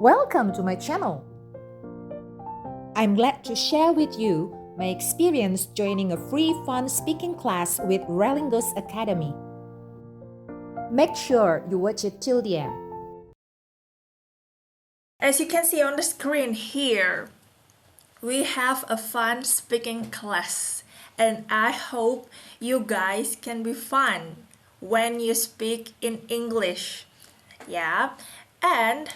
Welcome to my channel. I'm glad to share with you my experience joining a free fun speaking class with Relingos Academy. Make sure you watch it till the end. As you can see on the screen here, we have a fun speaking class, and I hope you guys can be fun when you speak in English. Yeah, and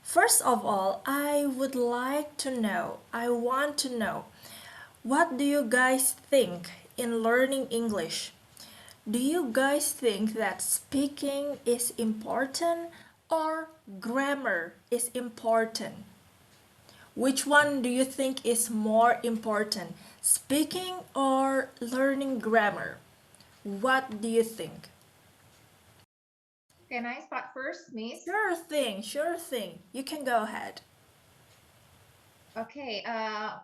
first of all, I want to know, what do you guys think in learning English? Do you guys think that speaking is important or grammar is important? Which one do you think is more important, speaking or learning grammar? What do you think? Can I start first, Miss? Sure thing. You can go ahead. Okay,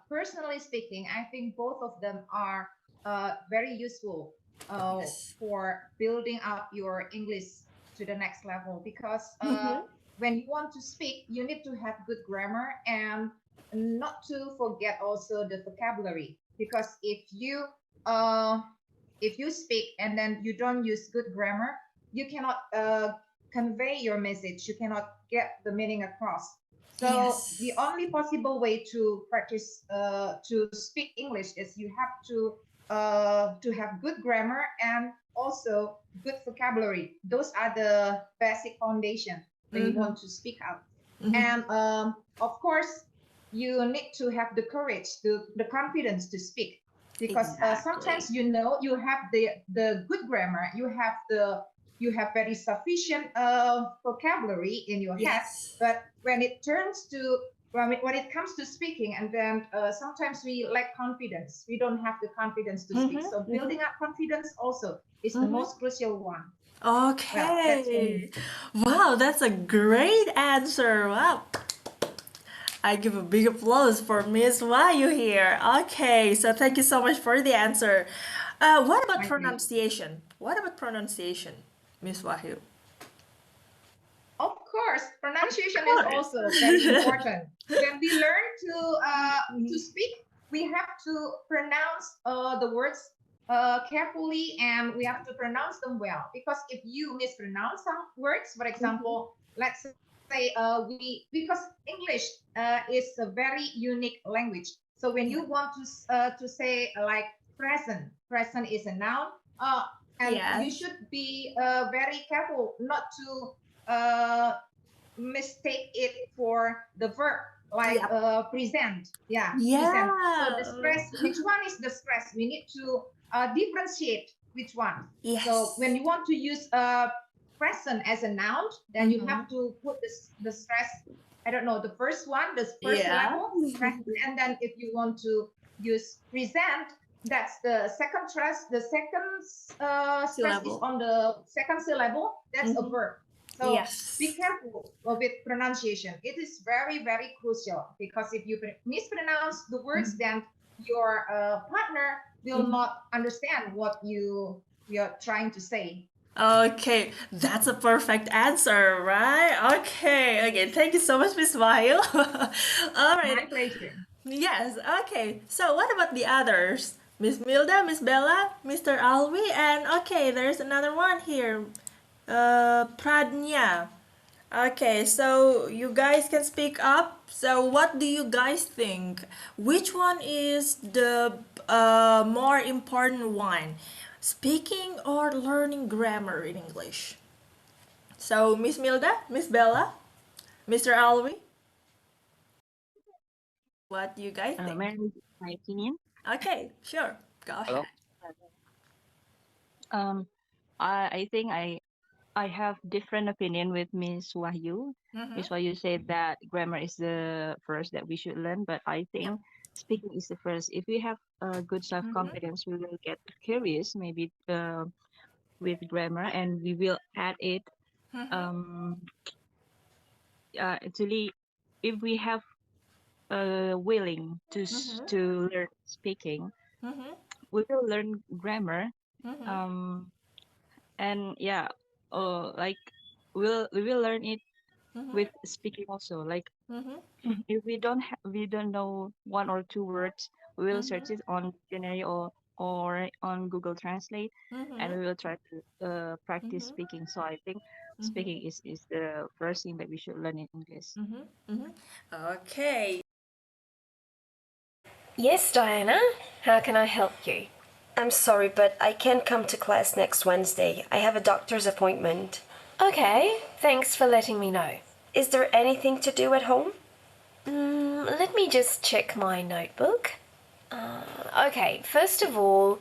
personally speaking, I think both of them are very useful Yes. for building up your English to the next level because when you want to speak, you need to have good grammar and not to forget also the vocabulary because if you speak and then you don't use good grammar, you cannot convey your message. You cannot get the meaning across. So Yes. the only possible way to practice to speak English is you have to have good grammar and also good vocabulary. Those are the basic foundation when you want to speak out. And of course, you need to have the courage, the confidence to speak because sometimes you have the good grammar, you have very sufficient vocabulary in your head, Yes. but when it turns to when it comes to speaking, and then sometimes we lack confidence. We don't have the confidence to speak. So building up confidence also is the most crucial one. Well, that's for me. Okay. Wow, that's a great answer. Wow. I give a big applause for Miss Wayu here. Okay, so thank you so much for the answer. What about My pleasure. pronunciation? What about pronunciation, Miss Wahyu? Of course, pronunciation is Course. also very important. When we learn to speak, we have to pronounce the words carefully, and we have to pronounce them well. Because if you mispronounce some words, for example, let's say we because English is a very unique language. So when you want to say like present is a noun, and you Yes. should be very careful not to mistake it for the verb like Yep. present. Yeah, present. So the Yeah. stress, which one is the stress? We need to differentiate which one. So when Yes. you want to use present as a noun, then you have to put the stress, I don't know, the first one, the first Yeah. syllable, present. And then if you want to use present, that's the second stress. The second stress is Syllable. on the second syllable. That's a verb. So be Yes. careful with pronunciation. It is very, very crucial because if you mispronounce the words, then your partner will not understand what you're trying to say. Okay, that's a perfect answer, right? Okay, thank you so much, Miss Wayu. All My right. pleasure. Yes, okay. So what about the others? Miss Milda, Miss Bella, Mr. Alwi, and okay, there's another one here. Pradnya. Okay, so you guys can speak up. So what do you guys think? Which one is the more important one? Speaking or learning grammar in English? So Miss Milda, Miss Bella, Mr. Alwi, what do you guys think? May I give my opinion? Okay, sure. Go ahead. Hello. Um, I think I have different opinion with Miss Wahyu. Miss Wahyu said that grammar is the first that we should learn, but I Yep. think speaking is the first. If we have good self-confidence, we will get curious maybe with grammar, and we will add it. Um, Actually, if we have willing to learn speaking, we will learn grammar. And yeah, like we will learn it with speaking also. Like If we don't know one or two words, we will search it on dictionary or on Google Translate, and we will try to practice speaking. So I think speaking is the first thing that we should learn in English. Okay. Yes, Diana. How can I help you? I'm sorry, but I can't come to class next Wednesday. I have a doctor's appointment. Okay, thanks for letting me know. Is there anything to do at home? Let me just check my notebook. Okay, first of all,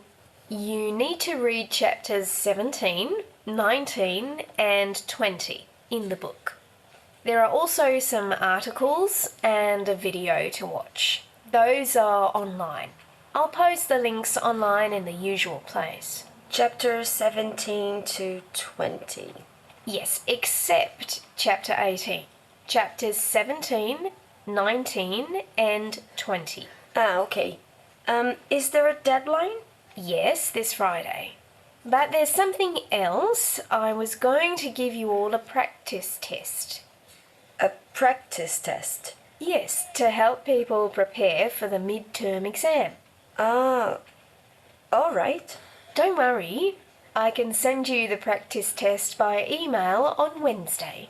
you need to read chapters 17, 19, and 20 in the book. There are also some articles and a video to watch. Those are online. I'll post the links online in the usual place. Chapter 17 to 20. Yes, except chapter 18. Chapters 17, 19, and 20. Okay. Is there a deadline? Yes, this Friday. But there's something else. I was going to give you all a practice test. A practice test? Yes, to help people prepare for the midterm exam. Ah, all right. Don't worry. I can send you the practice test by email on Wednesday.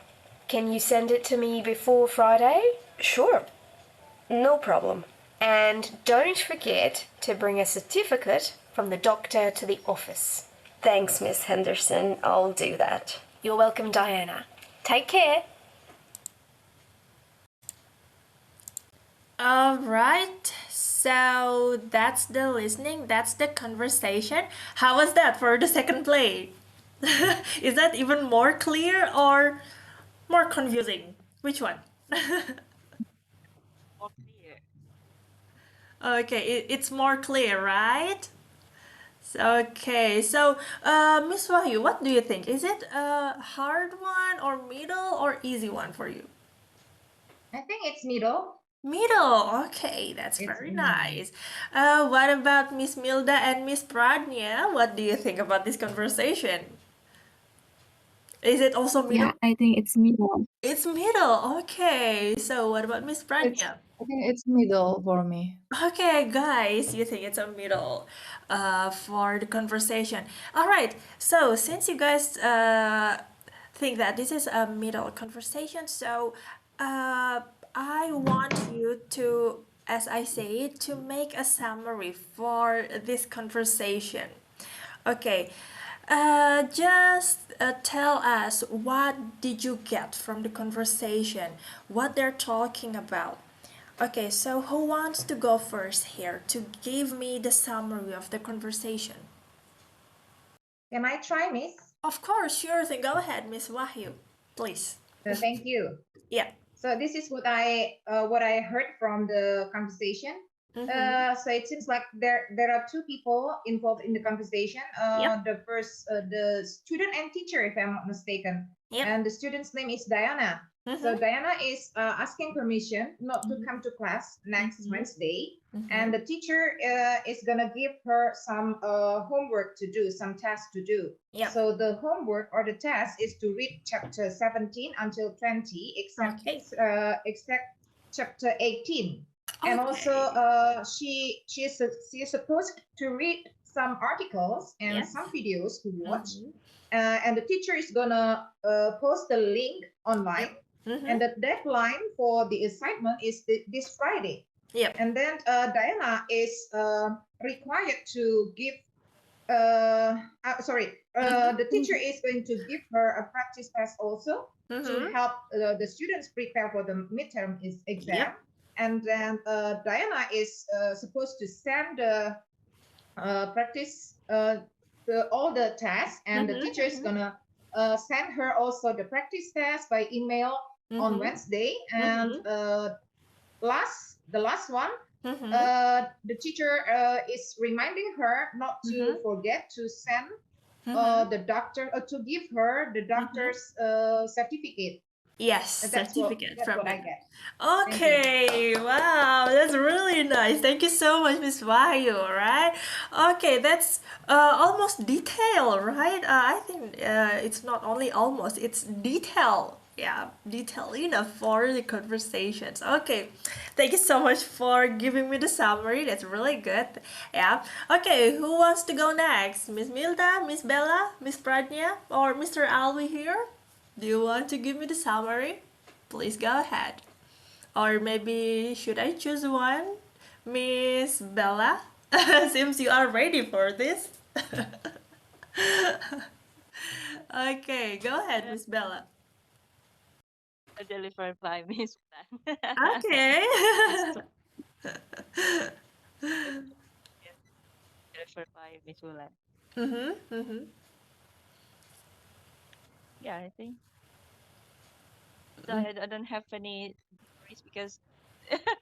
Can you send it to me before Friday? Sure. No problem. And don't forget to bring a certificate from the doctor to the office. Thanks, Miss Henderson. I'll do that. You're welcome, Diana. Take care. All right. So that's the listening, that's the conversation. How was that for the second play? Is that even more clear or more confusing? Which one? More clear. Okay, it's more clear, right? Okay, so Miss Wahyu, what do you think? Is it a hard one or middle or easy one for you? I think it's middle. Middle, okay, that's very nice. What about Miss Milda and Miss Pradnya? What do you think about this conversation? Is it also middle? Yeah, I think it's middle. It's middle, okay. So what about Miss Pradnya? I think it's middle for me. Okay, guys, you think it's a middle for the conversation. All right, so since you guys think that this is a middle conversation, so I want you to, as I say, to make a summary for this conversation. Okay, just tell us what did you get from the conversation, what they're talking about. Okay, so who wants to go first here to give me the summary of the conversation? Can I try, Miss? Of course, sure thing. Go ahead, Miss Wahyu, please. Thank you. Yeah. So this is what I heard from the conversation. So it seems like there are two people involved in the conversation. Yep. The first, the student and teacher, if I'm not mistaken. Yep. And the student's name is Diana. So Diana is asking permission not to come to class next Wednesday, and the teacher is gonna give her some homework to do, some tasks to do. Yep. So the homework or the task is to read chapter 17 until 20, except chapter 18. And also, she is supposed to read some articles and some videos to watch. And the teacher is gonna post the link online. And the deadline for the assignment is this Friday. Yep. And then Diana is required to give. The teacher is going to give her a practice test also to help the students prepare for the midterm exam. Yep. And then Diana is supposed to send the practice all the tasks, and the teacher is gonna send her also the practice test by email on Wednesday. And the last one, the teacher is reminding her not to forget to send the doctor to give her the doctor's certificate. Yes, That's certificate that's from what I it. get. Okay, wow, that's really nice. Thank you so much, Miss Wahyu, right? Okay, that's almost detail, right? I think it's not only almost, it's detail Yeah, detailed enough for the conversations. Okay, thank you so much for giving me the summary. That's really good. Yeah. Okay, who wants to go next? Miss Milda, Miss Bella, Miss Pradnya, or Mr. Alwi here? Do you want to give me the summary? Please go ahead. Or maybe should I choose one? Miss Bella? Seems you are ready for this. Okay, go ahead, Miss Bella. Deliver by Miss Tan. Okay. Just yeah, delivered by Miss Ulan. Mm-hmm, mm-hmm, Yeah, I think so. mm-hmm. I don't have any stories because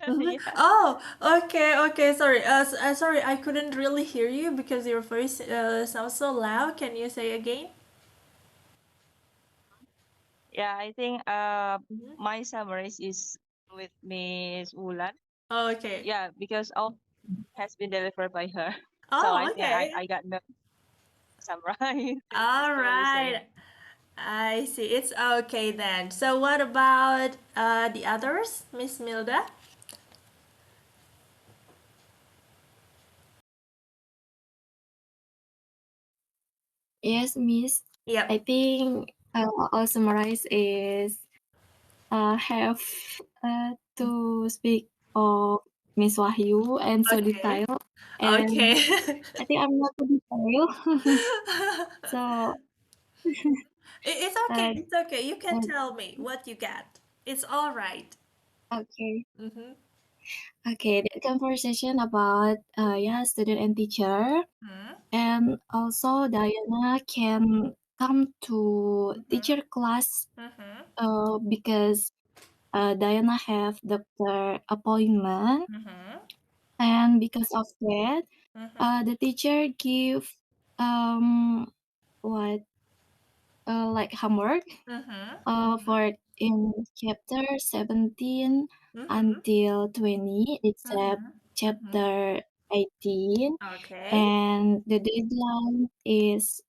Mm-hmm. yeah, Oh, okay, okay. Sorry. Sorry, I couldn't really hear you because your voice sounds so loud. Can you say again? yeah. I think Mm-hmm. my summaries is with Miss Ulan. Okay. Yeah, because all has been delivered by her. So I Oh, think okay. I got no summarize the All stories in right. it. I see. It's okay then. So what about the others, Miss Milda? Yes, Miss. Yep. I think our summarize is have to speak of Miss Wahyu and so Okay. detail, Okay. and I think I'm not too detail. So It's okay. uh, It's okay. You can uh, tell me what you got. It's all right. okay, Mm-hmm. okay. The conversation about yeah, student and teacher, Mm-hmm. and also Diana can come to teacher class Mm-hmm. because Diana have doctor appointment, Mm-hmm. and because of that, Mm-hmm. the teacher give um what like homework Mm-hmm. for in chapter 17 Mm-hmm. until 20, except Mm-hmm. Mm-hmm. chapter 18, Okay. and the deadline is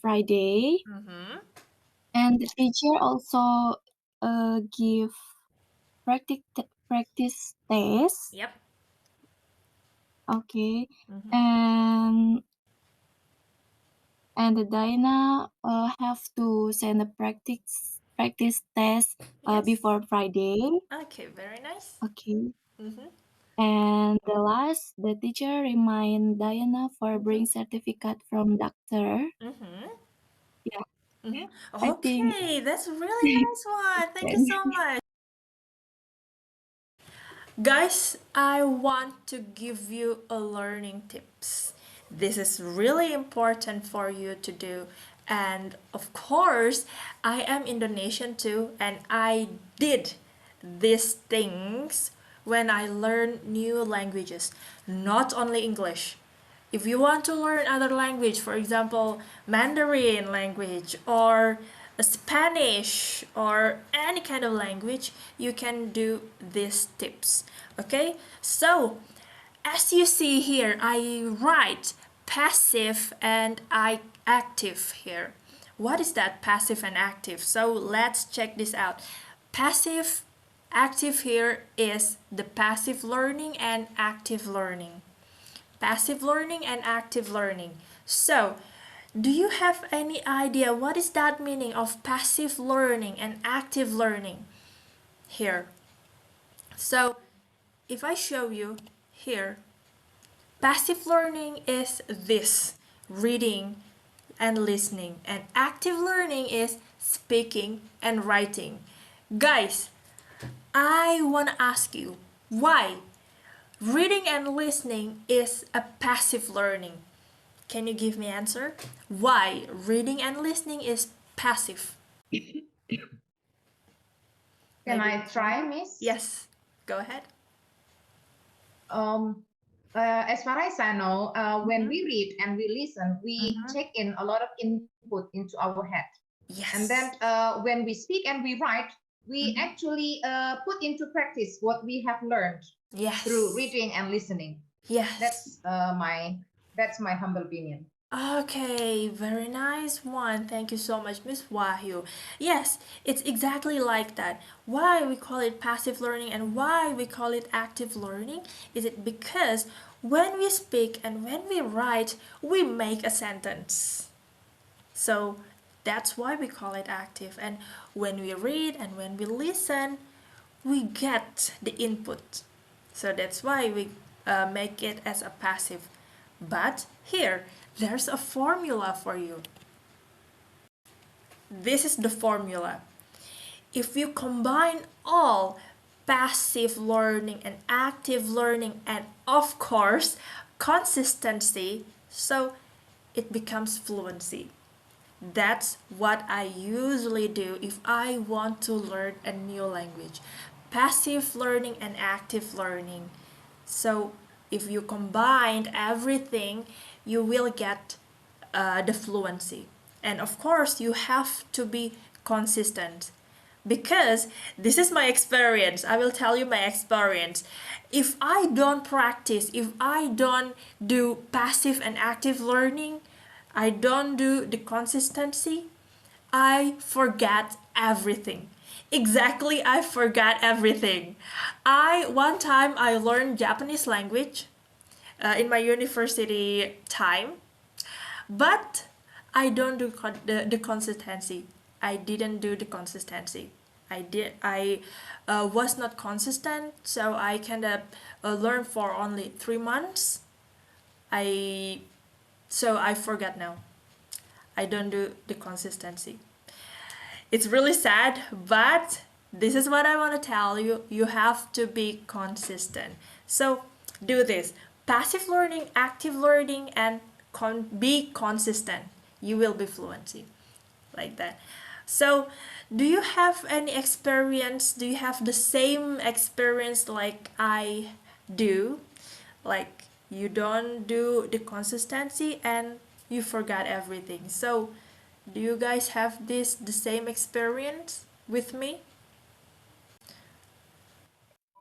Friday, Mm-hmm. and the teacher also give practice test. Yep. Okay, Mm-hmm. and the Diana have to send a practice test Yes. before Friday. Okay, very nice. Okay, Mm-hmm. and the last, the teacher remind Diana for Mm-hmm. bring certificate from doctor. Mm-hmm. Yeah, Mm-hmm. I think Okay, that's a really nice one. Thank you so much. Guys, I want to give you a learning tips. This is really important for you to do. And of course, I am Indonesian too, and I did these things when I learned new languages, not only English. If you want to learn other language, for example, Mandarin language or Spanish or any kind of language, you can do these tips. Okay? So, as you see here, I write passive and I active here. What is that passive and active? So, let's check this out. Passive active here is the passive learning and active learning. Passive learning and active learning. So, do you have any idea what is that meaning of passive learning and active learning here? So, if I show you here, passive learning is this reading and listening, and active learning is speaking and writing. Guys, I want to ask you why reading and listening is a passive learning. Can you give me answer? Why reading and listening is passive? Can Maybe I Miss try, Pradnya? Miss? Yes. Go ahead. Um, as far as I know, when Mm-hmm. we read and we listen, we Mm-hmm. take in a lot of input into our head. And then Yes. when we speak and we write, we Mm-hmm. actually put into practice what we have learned through Yes. reading and listening. Yes. That's my humble opinion. Okay, very nice one. Thank you so much, Miss Wahyu. Yes, it's exactly like that. Why we call it passive learning and why we call it active learning? Is it because when we speak and when we write, we make a sentence. So that's why we call it active. And when we read and when we listen, we get the input. So that's why we make it as a passive. But here, there's a formula for you. This is the formula. If you combine all passive learning and active learning and of course consistency, so it becomes fluency. That's what I usually do if I want to learn a new language. Passive learning and active learning. So if you combine everything, you will get the fluency. And of course, you have to be consistent because this is my experience. I will tell you my experience. If I don't practice, if I don't do passive and active learning, I don't do the consistency, I forget everything. Exactly, I forgot everything. I one time I learned Japanese language in my university time, but I don't do the consistency. I didn't do the consistency. I was not consistent, so I kind of learned for only 3 months. I so I forget now. I don't do the consistency. It's really sad, but this is what I want to tell you. You have to be consistent. So do this passive learning, active learning, and be consistent. You will be fluency like that. So, do you have any experience? Do you have the same experience like I do? Like you don't do the consistency and you forgot everything. So, do you guys have this the same experience with me,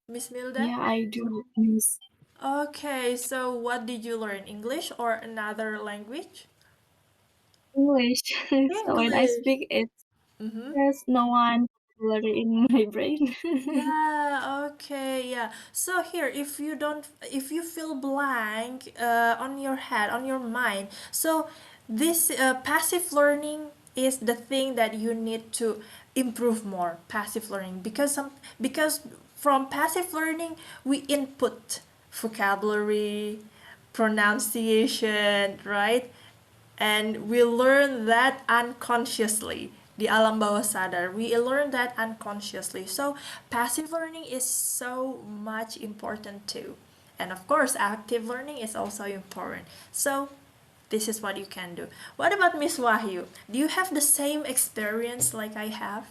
Miss Milda? Yeah, I do use Okay, so what did you learn? English or another language? English. So when I English. speak, it's Mm-hmm. there's no one particular in my brain. Yeah, okay, yeah. So here, if you feel blank on your head, on your mind, so this passive learning is the thing that you need to improve more. Passive learning, because from passive learning we input vocabulary, pronunciation, right? And we learn that unconsciously di alam bawah sadar, we learn that unconsciously. So passive learning is so much important too, and of course active learning is also important. So this is what you can do. What about Miss Wahyu? Do you have the same experience like I have?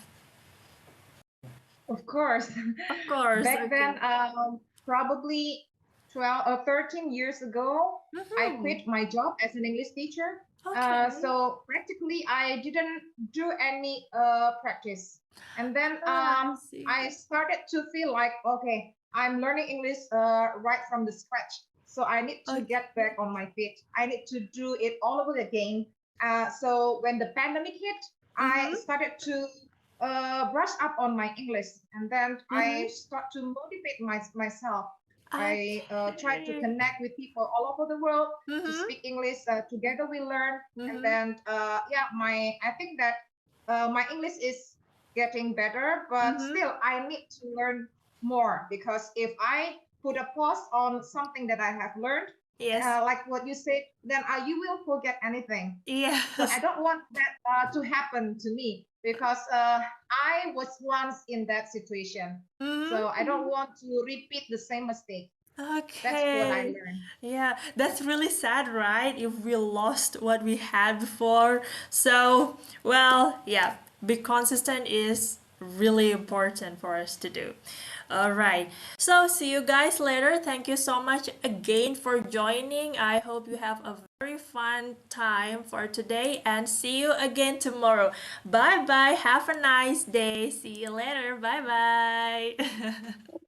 Of course. Of course. Back then, Okay. probably 12 or 13 years ago, I Mm-hmm. quit my job as an English teacher. Okay. So practically, I didn't do any practice. And then I see. I started to feel like, okay, I'm learning English right from the scratch. So I need to Okay. get back on my feet. I need to do it all over again. So when the pandemic hit, I Mm-hmm. started to brush up on my English, and then Mm-hmm. I start to motivate myself. I try to Okay. connect with people all over the world to Mm-hmm. speak English. Together we learn, and Mm-hmm. then yeah, my I think that my English is getting better, but Mm-hmm. still I need to learn more because if I put a pause on something that I have learned, Yes. like what you said, then you will forget anything. So I Yes. don't want that to happen to me because I was once in that situation. So I don't Mm-hmm. want to repeat the same mistake. That's what I Okay. learned. Yeah, that's really sad, right? If we lost what we had before. So, well, yeah, be consistent is really important for us to do. All right. So, see you guys later. Thank you so much again for joining. I hope you have a very fun time for today and see you again tomorrow. Bye bye. Have a nice day. See you later. Bye bye.